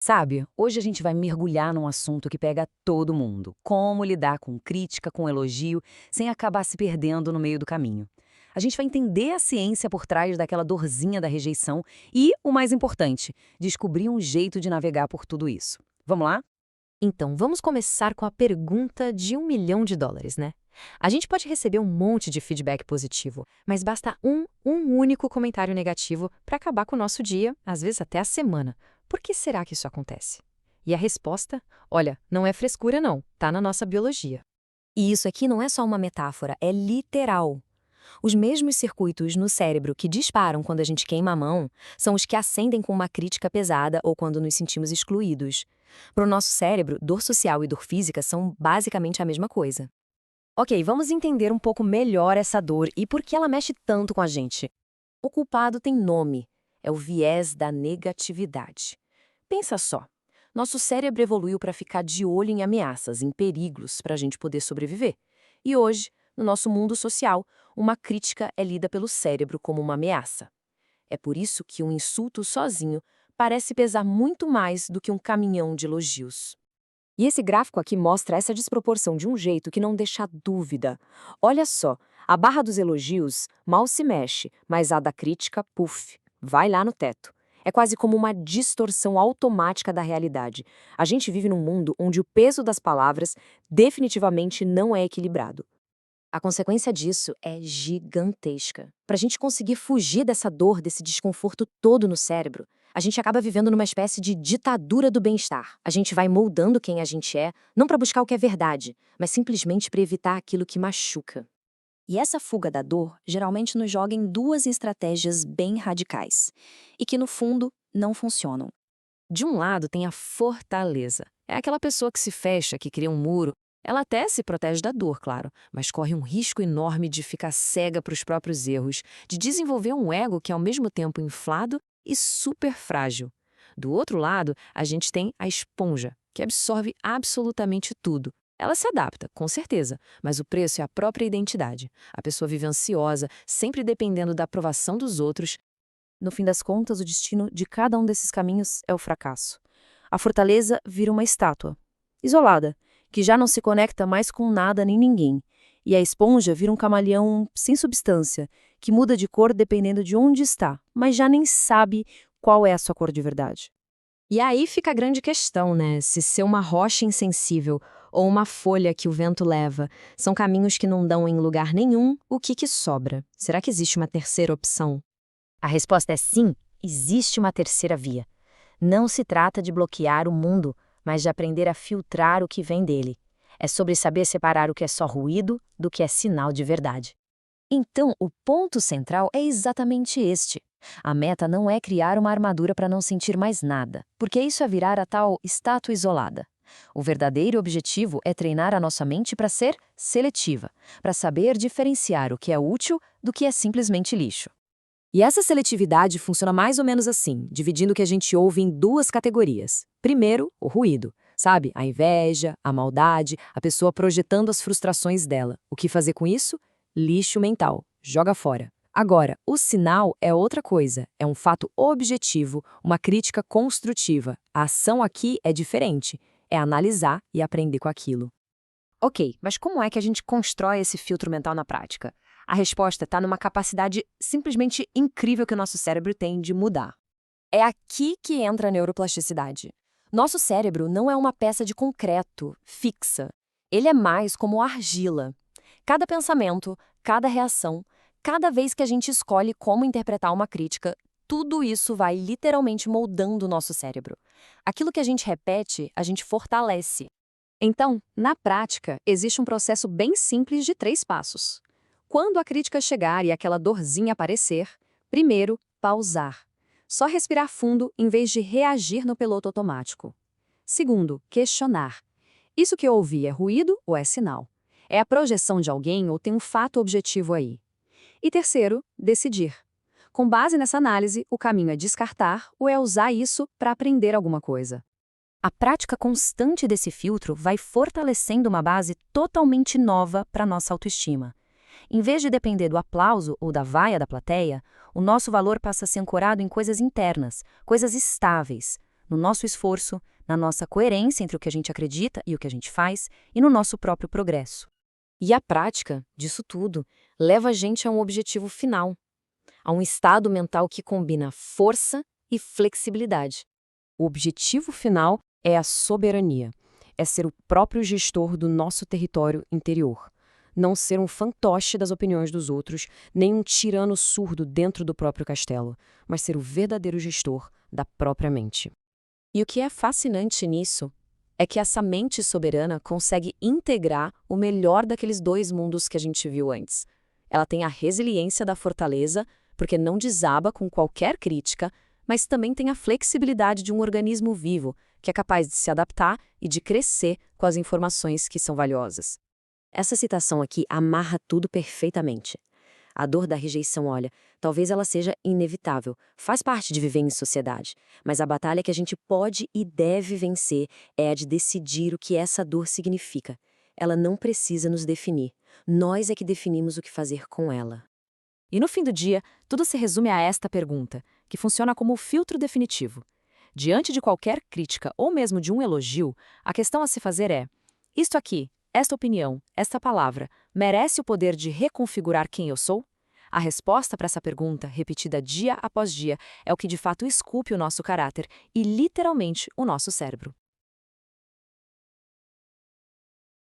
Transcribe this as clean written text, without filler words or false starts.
Sabe, hoje a gente vai mergulhar num assunto que pega todo mundo. Como lidar com crítica, com elogio, sem acabar se perdendo no meio do caminho. A gente vai entender a ciência por trás daquela dorzinha da rejeição e, o mais importante, descobrir um jeito de navegar por tudo isso. Vamos lá? Então, vamos começar com a pergunta de US$ 1 milhão, né? A gente pode receber um monte de feedback positivo, mas basta um único comentário negativo para acabar com o nosso dia, às vezes até a semana. Por que será que isso acontece? E a resposta? Olha, não é frescura não, tá na nossa biologia. E isso aqui não é só uma metáfora, é literal. Os mesmos circuitos no cérebro que disparam quando a gente queima a mão são os que acendem com uma crítica pesada ou quando nos sentimos excluídos. Para o nosso cérebro, dor social e dor física são basicamente a mesma coisa. Ok, vamos entender um pouco melhor essa dor e por que ela mexe tanto com a gente. O culpado tem nome, é o viés da negatividade. Pensa só, nosso cérebro evoluiu para ficar de olho em ameaças, em perigos, para a gente poder sobreviver. E hoje, no nosso mundo social, uma crítica é lida pelo cérebro como uma ameaça. É por isso que um insulto sozinho parece pesar muito mais do que um caminhão de elogios. E esse gráfico aqui mostra essa desproporção de um jeito que não deixa dúvida. Olha só, a barra dos elogios mal se mexe, mas a da crítica, puf, vai lá no teto. É quase como uma distorção automática da realidade. A gente vive num mundo onde o peso das palavras definitivamente não é equilibrado. A consequência disso é gigantesca. Para a gente conseguir fugir dessa dor, desse desconforto todo no cérebro, a gente acaba vivendo numa espécie de ditadura do bem-estar. A gente vai moldando quem a gente é, não para buscar o que é verdade, mas simplesmente para evitar aquilo que machuca. E essa fuga da dor geralmente nos joga em duas estratégias bem radicais, e que no fundo não funcionam. De um lado tem a fortaleza. É aquela pessoa que se fecha, que cria um muro. Ela até se protege da dor, claro, mas corre um risco enorme de ficar cega para os próprios erros, de desenvolver um ego que é ao mesmo tempo inflado e super frágil. Do outro lado, a gente tem a esponja, que absorve absolutamente tudo. Ela se adapta, com certeza, mas o preço é a própria identidade. A pessoa vive ansiosa, sempre dependendo da aprovação dos outros. No fim das contas, o destino de cada um desses caminhos é o fracasso. A fortaleza vira uma estátua, isolada, que já não se conecta mais com nada nem ninguém. E a esponja vira um camaleão sem substância, que muda de cor dependendo de onde está, mas já nem sabe qual é a sua cor de verdade. E aí fica a grande questão, né? Se ser uma rocha insensível ou uma folha que o vento leva são caminhos que não dão em lugar nenhum, o que sobra? Será que existe uma terceira opção? A resposta é sim, existe uma terceira via. Não se trata de bloquear o mundo, mas de aprender a filtrar o que vem dele. É sobre saber separar o que é só ruído do que é sinal de verdade. Então, o ponto central é exatamente este. A meta não é criar uma armadura para não sentir mais nada, porque isso é virar a tal estátua isolada. O verdadeiro objetivo é treinar a nossa mente para ser seletiva, para saber diferenciar o que é útil do que é simplesmente lixo. E essa seletividade funciona mais ou menos assim, dividindo o que a gente ouve em duas categorias. Primeiro, o ruído, sabe? A inveja, a maldade, a pessoa projetando as frustrações dela. O que fazer com isso? Lixo mental. Joga fora. Agora, o sinal é outra coisa, é um fato objetivo, uma crítica construtiva. A ação aqui é diferente, é analisar e aprender com aquilo. Ok, mas como é que a gente constrói esse filtro mental na prática? A resposta está numa capacidade simplesmente incrível que o nosso cérebro tem de mudar. É aqui que entra a neuroplasticidade. Nosso cérebro não é uma peça de concreto, fixa. Ele é mais como argila. Cada pensamento, cada reação, cada vez que a gente escolhe como interpretar uma crítica, tudo isso vai literalmente moldando o nosso cérebro. Aquilo que a gente repete, a gente fortalece. Então, na prática, existe um processo bem simples de 3 passos. Quando a crítica chegar e aquela dorzinha aparecer, primeiro, pausar. Só respirar fundo em vez de reagir no piloto automático. Segundo, questionar. Isso que eu ouvi é ruído ou é sinal? É a projeção de alguém ou tem um fato objetivo aí? E terceiro, decidir. Com base nessa análise, o caminho é descartar ou é usar isso para aprender alguma coisa. A prática constante desse filtro vai fortalecendo uma base totalmente nova para nossa autoestima. Em vez de depender do aplauso ou da vaia da plateia, o nosso valor passa a ser ancorado em coisas internas, coisas estáveis. no nosso esforço, na nossa coerência entre o que a gente acredita e o que a gente faz, e no nosso próprio progresso. E a prática disso tudo leva a gente a um objetivo final, a um estado mental que combina força e flexibilidade. O objetivo final é a soberania, é ser o próprio gestor do nosso território interior. Não ser um fantoche das opiniões dos outros, nem um tirano surdo dentro do próprio castelo, mas ser o verdadeiro gestor da própria mente. E o que é fascinante nisso é que essa mente soberana consegue integrar o melhor daqueles dois mundos que a gente viu antes. Ela tem a resiliência da fortaleza, porque não desaba com qualquer crítica, mas também tem a flexibilidade de um organismo vivo, que é capaz de se adaptar e de crescer com as informações que são valiosas. Essa citação aqui amarra tudo perfeitamente. A dor da rejeição, olha, talvez ela seja inevitável, faz parte de viver em sociedade, mas a batalha que a gente pode e deve vencer é a de decidir o que essa dor significa. Ela não precisa nos definir, nós é que definimos o que fazer com ela. E no fim do dia, tudo se resume a esta pergunta, que funciona como o filtro definitivo. Diante de qualquer crítica ou mesmo de um elogio, a questão a se fazer é: isto aqui, esta opinião, esta palavra, merece o poder de reconfigurar quem eu sou? A resposta para essa pergunta, repetida dia após dia, é o que de fato esculpe o nosso caráter e literalmente o nosso cérebro.